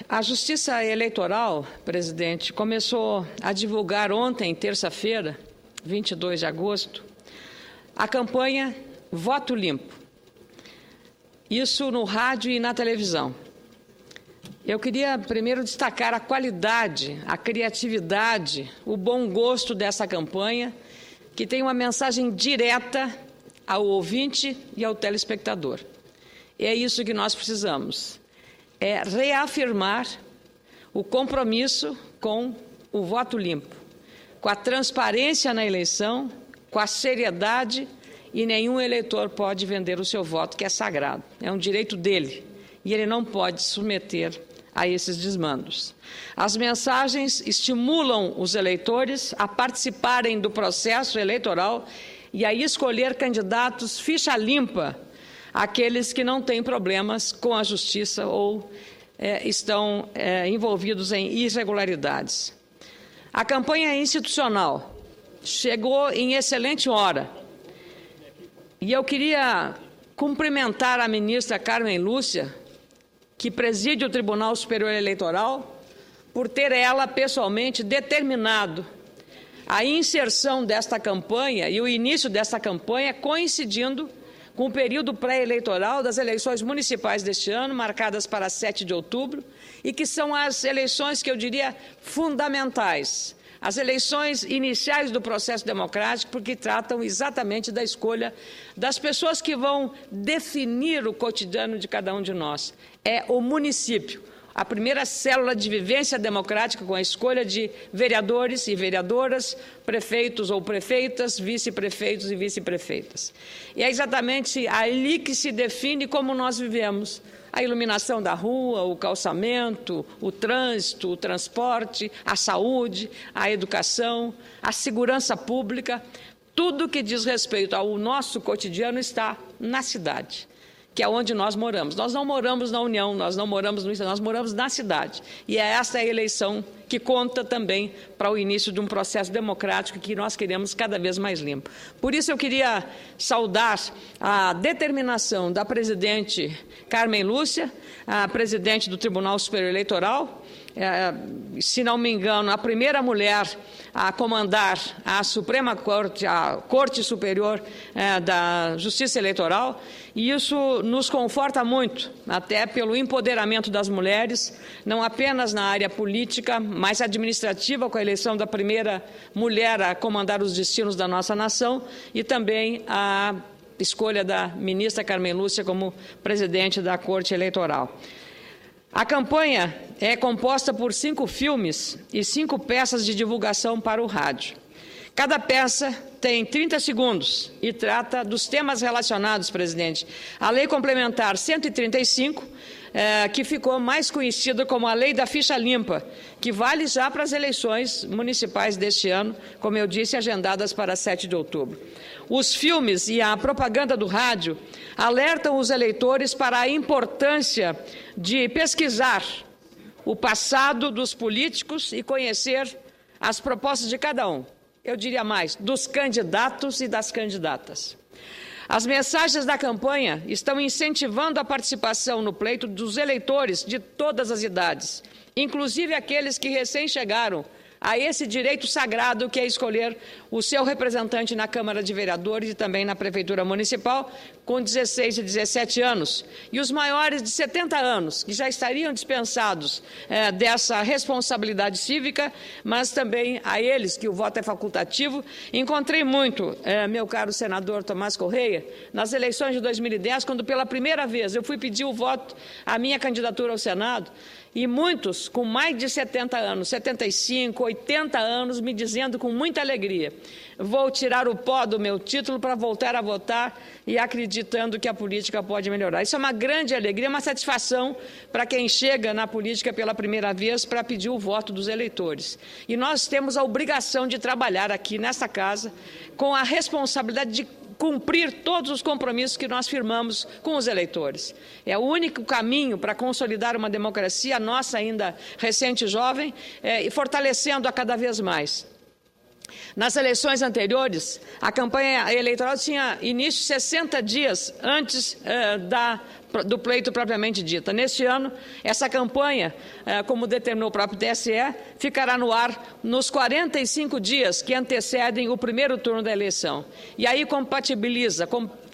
A Justiça Eleitoral, presidente, começou a divulgar ontem, terça-feira, 22 de agosto, a campanha Voto Limpo. Isso no rádio e na televisão. Eu queria primeiro destacar a qualidade, a criatividade, o bom gosto dessa campanha, que tem uma mensagem direta ao ouvinte e ao telespectador. E é isso que nós precisamos, é reafirmar o compromisso com o voto limpo, com a transparência na eleição, com a seriedade, e nenhum eleitor pode vender o seu voto, que é sagrado, é um direito dele, e ele não pode submeter a esses desmandos. As mensagens estimulam os eleitores a participarem do processo eleitoral e a escolher candidatos ficha limpa, aqueles que não têm problemas com a justiça ou estão envolvidos em irregularidades. A campanha institucional chegou em excelente hora e eu queria cumprimentar a ministra Carmen Lúcia, que preside o Tribunal Superior Eleitoral, por ter ela pessoalmente determinado a inserção desta campanha e o início desta campanha coincidindo com o período pré-eleitoral das eleições municipais deste ano, marcadas para 7 de outubro, e que são as eleições que eu diria fundamentais, as eleições iniciais do processo democrático, porque tratam exatamente da escolha das pessoas que vão definir o cotidiano de cada um de nós. É o município, a primeira célula de vivência democrática com a escolha de vereadores e vereadoras, prefeitos ou prefeitas, vice-prefeitos e vice-prefeitas. E é exatamente ali que se define como nós vivemos. A iluminação da rua, o calçamento, o trânsito, o transporte, a saúde, a educação, a segurança pública, tudo que diz respeito ao nosso cotidiano está na cidade, que é onde nós moramos. Nós não moramos na União, nós não moramos no Estado, nós moramos na cidade. E é essa a eleição que conta também para o início de um processo democrático que nós queremos cada vez mais limpo. Por isso eu queria saudar a determinação da presidente Carmen Lúcia, a presidente do Tribunal Superior Eleitoral, se não me engano, a primeira mulher a comandar a Suprema Corte, a Corte Superior da Justiça Eleitoral, e isso nos conforta muito, até pelo empoderamento das mulheres, não apenas na área política, mas administrativa, com a eleição da primeira mulher a comandar os destinos da nossa nação, e também a escolha da ministra Carmen Lúcia como presidente da Corte Eleitoral. A campanha é composta por 5 filmes e 5 peças de divulgação para o rádio. Cada peça tem 30 segundos e trata dos temas relacionados, presidente. A Lei Complementar 135, que ficou mais conhecida como a Lei da Ficha Limpa, que vale já para as eleições municipais deste ano, como eu disse, agendadas para 7 de outubro. Os filmes e a propaganda do rádio alertam os eleitores para a importância de pesquisar o passado dos políticos e conhecer as propostas de cada um. Eu diria mais, dos candidatos e das candidatas. As mensagens da campanha estão incentivando a participação no pleito dos eleitores de todas as idades, inclusive aqueles que recém chegaram a esse direito sagrado que é escolher o seu representante na Câmara de Vereadores e também na Prefeitura Municipal, com 16 e 17 anos. E os maiores de 70 anos, que já estariam dispensados dessa responsabilidade cívica, mas também a eles, que o voto é facultativo. Encontrei muito, meu caro senador Tomás Correia, nas eleições de 2010, quando pela primeira vez eu fui pedir o voto, a minha candidatura ao Senado, e muitos com mais de 70 anos, 75, 80 anos, me dizendo com muita alegria: vou tirar o pó do meu título para voltar a votar, e acreditando que a política pode melhorar. Isso é uma grande alegria, uma satisfação para quem chega na política pela primeira vez para pedir o voto dos eleitores. E nós temos a obrigação de trabalhar aqui nesta casa com a responsabilidade de cumprir todos os compromissos que nós firmamos com os eleitores. É o único caminho para consolidar uma democracia, nossa ainda recente e jovem, e fortalecendo-a cada vez mais. Nas eleições anteriores, a campanha eleitoral tinha início 60 dias antes da do pleito propriamente dita. Neste ano, essa campanha, como determinou o próprio TSE, ficará no ar nos 45 dias que antecedem o primeiro turno da eleição. E aí compatibiliza,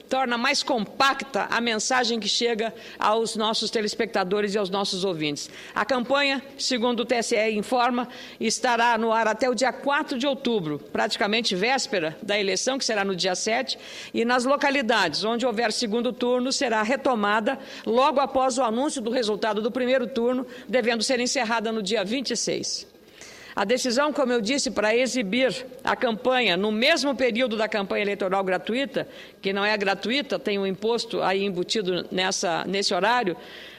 torna mais compacta a mensagem que chega aos nossos telespectadores e aos nossos ouvintes. A campanha, segundo o TSE informa, estará no ar até o dia 4 de outubro, praticamente véspera da eleição, que será no dia 7, e nas localidades onde houver segundo turno, será retomada logo após o anúncio do resultado do primeiro turno, devendo ser encerrada no dia 26. A decisão, como eu disse, para exibir a campanha no mesmo período da campanha eleitoral gratuita, que não é gratuita, tem um imposto aí embutido nesse horário,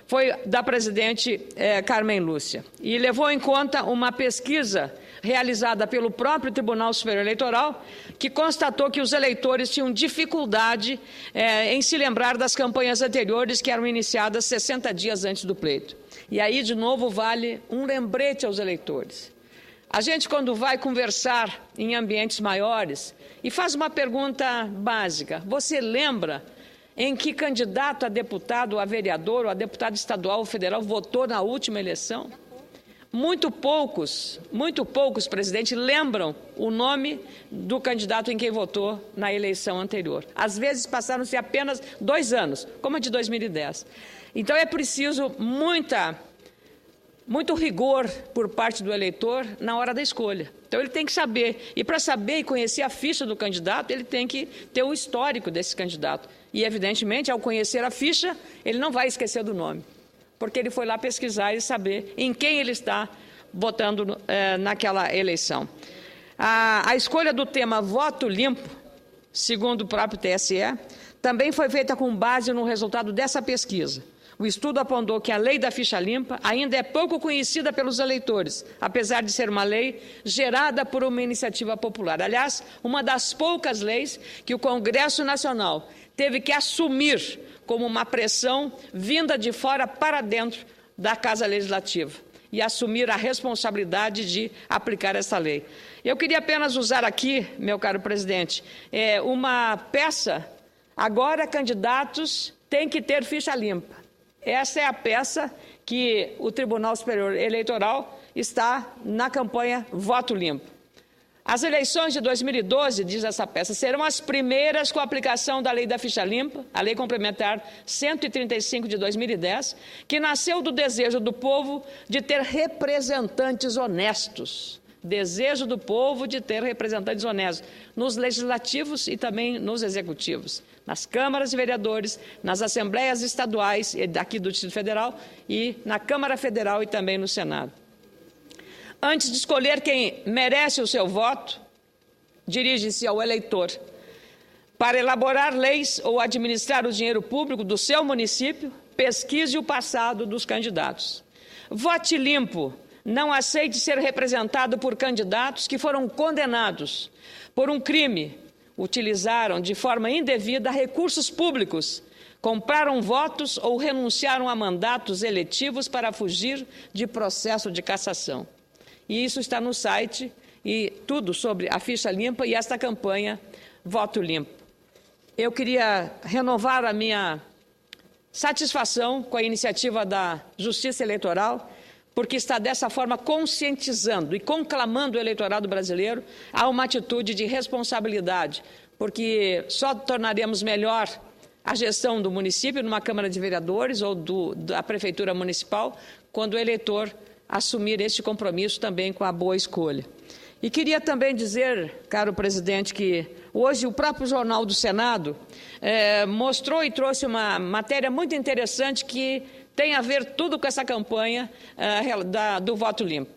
foi da presidente Carmen Lúcia. E levou em conta uma pesquisa realizada pelo próprio Tribunal Superior Eleitoral, que constatou que os eleitores tinham dificuldade em se lembrar das campanhas anteriores que eram iniciadas 60 dias antes do pleito. E aí, de novo, vale um lembrete aos eleitores. A gente, quando vai conversar em ambientes maiores e faz uma pergunta básica, você lembra em que candidato a deputado, a vereador, ou a deputado estadual ou federal votou na última eleição? Muito poucos, presidente, lembram o nome do candidato em quem votou na eleição anterior. Às vezes passaram-se apenas 2 anos, como a de 2010. Então é preciso muito rigor por parte do eleitor na hora da escolha. Então, ele tem que saber. E para saber e conhecer a ficha do candidato, ele tem que ter o histórico desse candidato. E, evidentemente, ao conhecer a ficha, ele não vai esquecer do nome, porque ele foi lá pesquisar e saber em quem ele está votando naquela eleição. A escolha do tema voto limpo, segundo o próprio TSE, também foi feita com base no resultado dessa pesquisa. O estudo apontou que a lei da ficha limpa ainda é pouco conhecida pelos eleitores, apesar de ser uma lei gerada por uma iniciativa popular. Aliás, uma das poucas leis que o Congresso Nacional teve que assumir como uma pressão vinda de fora para dentro da Casa Legislativa e assumir a responsabilidade de aplicar essa lei. Eu queria apenas usar aqui, meu caro presidente, uma peça. Agora, candidatos têm que ter ficha limpa. Essa é a peça que o Tribunal Superior Eleitoral está na campanha Voto Limpo. As eleições de 2012, diz essa peça, serão as primeiras com a aplicação da Lei da Ficha Limpa, a Lei Complementar 135 de 2010, que nasceu do desejo do povo de ter representantes honestos. Desejo do povo de ter representantes honestos nos legislativos e também nos executivos, nas câmaras de vereadores, nas assembleias estaduais, aqui do Distrito Federal, e na Câmara Federal e também no Senado. Antes de escolher quem merece o seu voto, dirige-se ao eleitor. Para elaborar leis ou administrar o dinheiro público do seu município, pesquise o passado dos candidatos. Vote limpo. Não aceite ser representado por candidatos que foram condenados por um crime, utilizaram de forma indevida recursos públicos, compraram votos ou renunciaram a mandatos eletivos para fugir de processo de cassação. E isso está no site, e tudo sobre a ficha limpa e esta campanha Voto Limpo. Eu queria renovar a minha satisfação com a iniciativa da Justiça Eleitoral, porque está dessa forma conscientizando e conclamando o eleitorado brasileiro a uma atitude de responsabilidade, porque só tornaremos melhor a gestão do município numa Câmara de Vereadores ou da Prefeitura Municipal quando o eleitor assumir este compromisso também com a boa escolha. E queria também dizer, caro presidente, que hoje o próprio Jornal do Senado mostrou e trouxe uma matéria muito interessante que tem a ver tudo com essa campanha do Voto Limpo,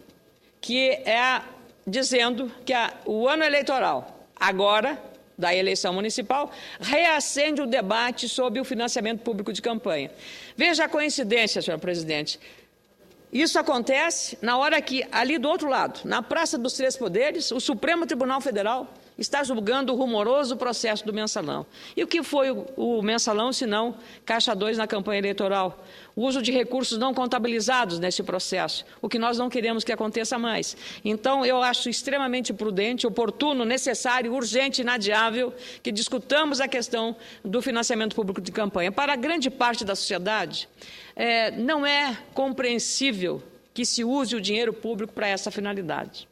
que é dizendo que o ano eleitoral, agora, da eleição municipal, reacende o debate sobre o financiamento público de campanha. Veja a coincidência, senhor presidente. Isso acontece na hora que, ali do outro lado, na Praça dos Três Poderes, o Supremo Tribunal Federal está julgando o rumoroso processo do mensalão. E o que foi o mensalão, senão caixa 2 na campanha eleitoral? O uso de recursos não contabilizados nesse processo, o que nós não queremos que aconteça mais. Então, eu acho extremamente prudente, oportuno, necessário, urgente, inadiável, que discutamos a questão do financiamento público de campanha. Para a grande parte da sociedade, não é compreensível que se use o dinheiro público para essa finalidade.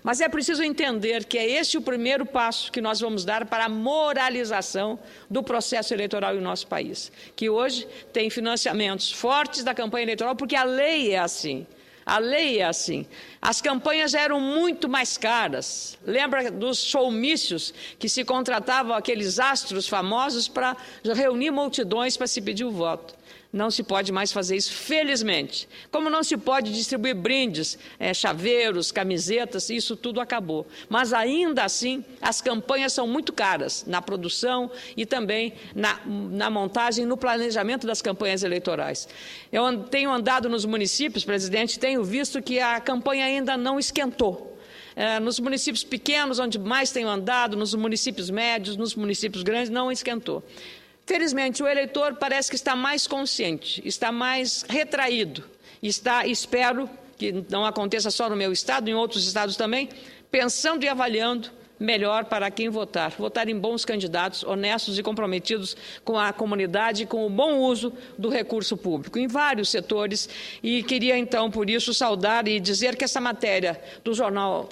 Mas é preciso entender que é esse o primeiro passo que nós vamos dar para a moralização do processo eleitoral em nosso país, que hoje tem financiamentos fortes da campanha eleitoral, porque a lei é assim. A lei é assim. As campanhas eram muito mais caras. Lembra dos showmícios que se contratavam aqueles astros famosos para reunir multidões para se pedir o voto? Não se pode mais fazer isso, felizmente. Como não se pode distribuir brindes, chaveiros, camisetas, isso tudo acabou. Mas, ainda assim, as campanhas são muito caras na produção e também na montagem, no planejamento das campanhas eleitorais. Eu tenho andado nos municípios, presidente, tenho visto que a campanha ainda não esquentou. Nos municípios pequenos, onde mais tenho andado, nos municípios médios, nos municípios grandes, não esquentou. Felizmente, o eleitor parece que está mais consciente, está mais retraído, espero que não aconteça só no meu estado, em outros estados também, pensando e avaliando melhor para quem votar. Votar em bons candidatos, honestos e comprometidos com a comunidade, com o bom uso do recurso público, em vários setores. E queria, então, por isso, saudar e dizer que essa matéria do Jornal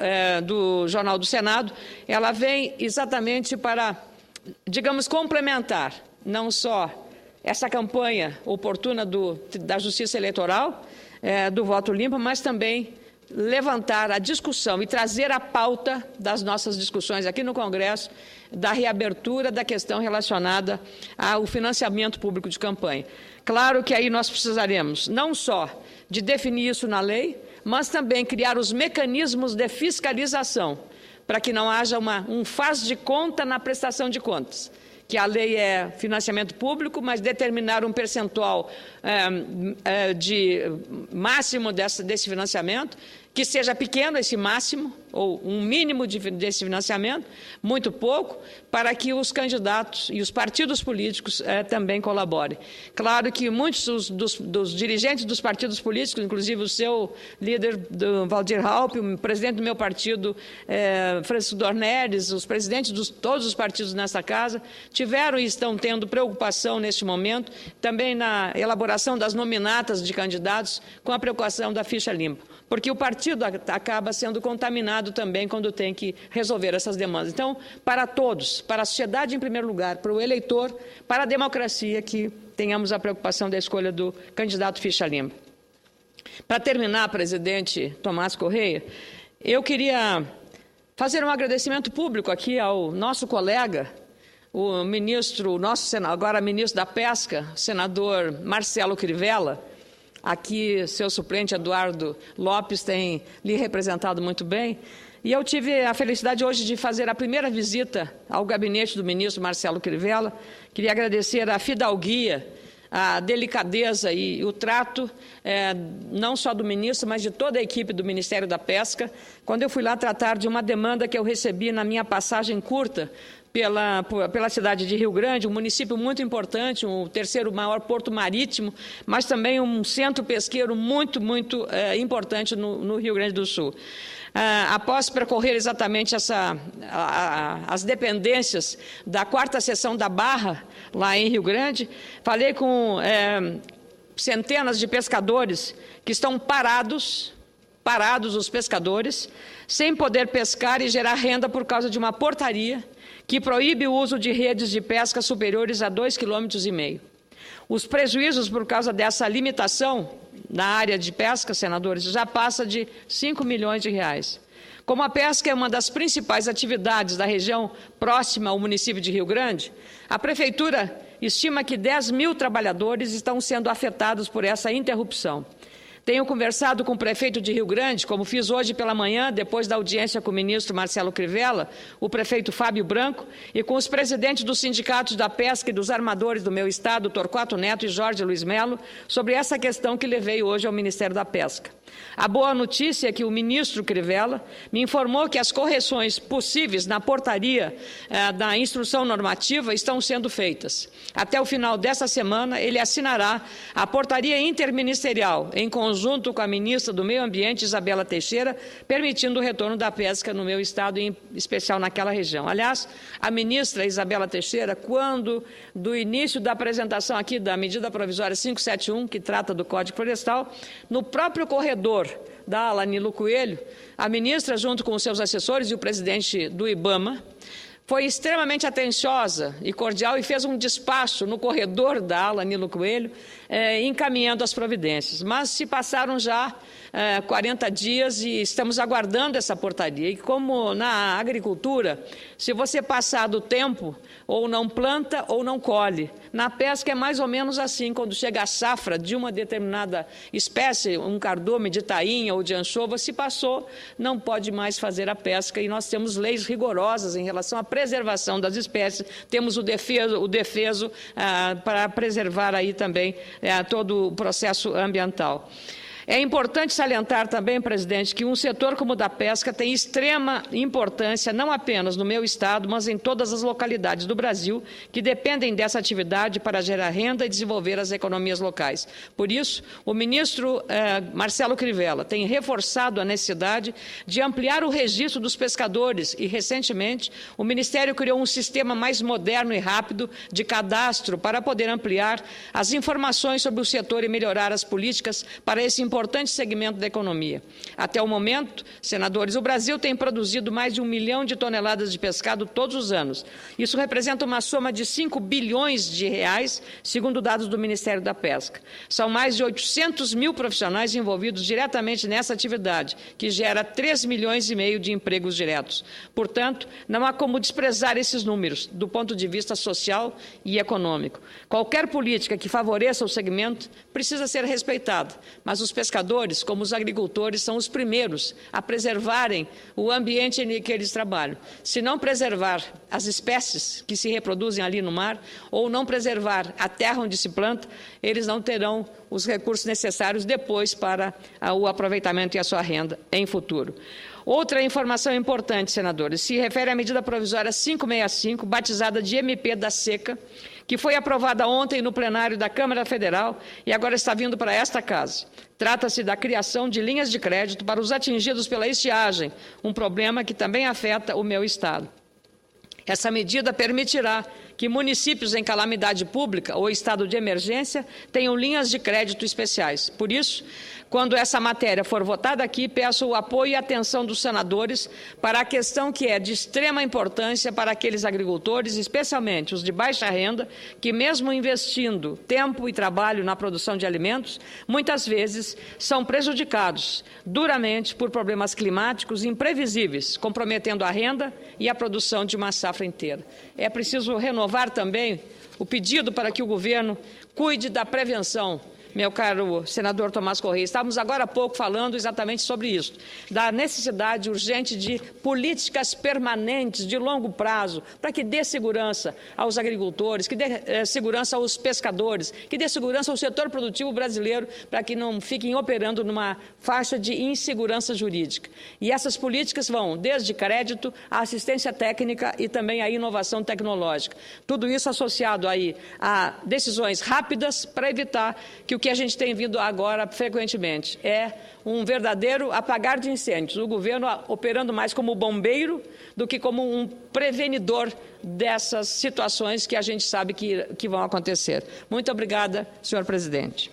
do Senado, ela vem exatamente para, digamos, complementar não só essa campanha oportuna da Justiça Eleitoral, do voto limpo, mas também levantar a discussão e trazer a pauta das nossas discussões aqui no Congresso da reabertura da questão relacionada ao financiamento público de campanha. Claro que aí nós precisaremos não só de definir isso na lei, mas também criar os mecanismos de fiscalização, para que não haja um faz de conta na prestação de contas. Que a lei é financiamento público, mas determinar um percentual de máximo desse financiamento, que seja pequeno esse máximo, ou um mínimo desse financiamento, muito pouco, para que os candidatos e os partidos políticos também colaborem. Claro que muitos dos dirigentes dos partidos políticos, inclusive o seu líder, Waldir Raupp, o presidente do meu partido, Francisco Dornelles, os presidentes de todos os partidos nessa casa, tiveram e estão tendo preocupação neste momento, também na elaboração das nominatas de candidatos, com a preocupação da ficha limpa, porque o partido acaba sendo contaminado também quando tem que resolver essas demandas. Então, para todos, para a sociedade em primeiro lugar, para o eleitor, para a democracia, que tenhamos a preocupação da escolha do candidato ficha limpa. Para terminar, presidente Tomás Correia, eu queria fazer um agradecimento público aqui ao nosso colega, o ministro, agora ministro da Pesca, senador Marcelo Crivella. Aqui, seu suplente, Eduardo Lopes, tem lhe representado muito bem. E eu tive a felicidade hoje de fazer a primeira visita ao gabinete do ministro Marcelo Crivella. Queria agradecer a fidalguia, a delicadeza e o trato, não só do ministro, mas de toda a equipe do Ministério da Pesca, quando eu fui lá tratar de uma demanda que eu recebi na minha passagem curta pela cidade de Rio Grande, um município muito importante, o terceiro maior porto marítimo, mas também um centro pesqueiro muito importante no Rio Grande do Sul. Após percorrer exatamente as dependências da 4ª seção da Barra, lá em Rio Grande, falei com centenas de pescadores que estão parados os pescadores, sem poder pescar e gerar renda por causa de uma portaria que proíbe o uso de redes de pesca superiores a 2,5 km. Os prejuízos por causa dessa limitação na área de pesca, senadores, já passa de 5 milhões de reais. Como a pesca é uma das principais atividades da região próxima ao município de Rio Grande, a Prefeitura estima que 10 mil trabalhadores estão sendo afetados por essa interrupção. Tenho conversado com o prefeito de Rio Grande, como fiz hoje pela manhã, depois da audiência com o ministro Marcelo Crivella, o prefeito Fábio Branco, e com os presidentes dos sindicatos da pesca e dos armadores do meu estado, Torquato Neto e Jorge Luiz Melo, sobre essa questão que levei hoje ao Ministério da Pesca. A boa notícia é que o ministro Crivella me informou que as correções possíveis na portaria da instrução normativa estão sendo feitas. Até o final dessa semana, ele assinará a portaria interministerial, em conjunto com a ministra do Meio Ambiente, Isabela Teixeira, permitindo o retorno da pesca no meu estado, em especial naquela região. Aliás, a ministra Isabela Teixeira, quando do início da apresentação aqui da medida provisória 571, que trata do Código Florestal, no próprio corredor da ala Nilo Coelho, a ministra, junto com os seus assessores e o presidente do IBAMA, foi extremamente atenciosa e cordial e fez um despacho no corredor da ala Nilo Coelho, encaminhando as providências. Mas se passaram já 40 dias e estamos aguardando essa portaria. E como na agricultura, se você passar do tempo, ou não planta ou não colhe. Na pesca é mais ou menos assim, quando chega a safra de uma determinada espécie, um cardume de tainha ou de anchova, se passou, não pode mais fazer a pesca. E nós temos leis rigorosas em relação à preservação das espécies, temos o defeso para preservar aí também todo o processo ambiental. É importante salientar também, presidente, que um setor como o da pesca tem extrema importância, não apenas no meu estado, mas em todas as localidades do Brasil que dependem dessa atividade para gerar renda e desenvolver as economias locais. Por isso, o ministro Marcelo Crivella tem reforçado a necessidade de ampliar o registro dos pescadores e, recentemente, o Ministério criou um sistema mais moderno e rápido de cadastro para poder ampliar as informações sobre o setor e melhorar as políticas para esse importante segmento da economia. Até o momento, senadores, o Brasil tem produzido mais de 1 milhão de toneladas de pescado todos os anos. Isso representa uma soma de 5 bilhões de reais, segundo dados do Ministério da Pesca. São mais de 800 mil profissionais envolvidos diretamente nessa atividade, que gera 3 milhões e meio de empregos diretos. Portanto, não há como desprezar esses números do ponto de vista social e econômico. Qualquer política que favoreça o segmento precisa ser respeitada, mas os pescadores, como os agricultores, são os primeiros a preservarem o ambiente em que eles trabalham. Se não preservar as espécies que se reproduzem ali no mar, ou não preservar a terra onde se planta, eles não terão os recursos necessários depois para o aproveitamento e a sua renda em futuro. Outra informação importante, senadores, se refere à medida provisória 565, batizada de MP da Seca, que foi aprovada ontem no plenário da Câmara Federal e agora está vindo para esta casa. Trata-se da criação de linhas de crédito para os atingidos pela estiagem, um problema que também afeta o meu estado. Essa medida permitirá que municípios em calamidade pública ou estado de emergência tenham linhas de crédito especiais. Por isso, quando essa matéria for votada aqui, peço o apoio e atenção dos senadores para a questão que é de extrema importância para aqueles agricultores, especialmente os de baixa renda, que mesmo investindo tempo e trabalho na produção de alimentos, muitas vezes são prejudicados duramente por problemas climáticos imprevisíveis, comprometendo a renda e a produção de uma safra inteira. É preciso renovar também o pedido para que o governo cuide da prevenção. Meu caro senador Tomás Correia, estávamos agora há pouco falando exatamente sobre isso, da necessidade urgente de políticas permanentes de longo prazo, para que dê segurança aos agricultores, que dê segurança aos pescadores, que dê segurança ao setor produtivo brasileiro, para que não fiquem operando numa faixa de insegurança jurídica. E essas políticas vão desde crédito, à assistência técnica e também à inovação tecnológica. Tudo isso associado aí a decisões rápidas para evitar que o que a gente tem vindo agora frequentemente é um verdadeiro apagar de incêndios, o governo operando mais como bombeiro do que como um prevenidor dessas situações que a gente sabe que vão acontecer. Muito obrigada, senhor presidente.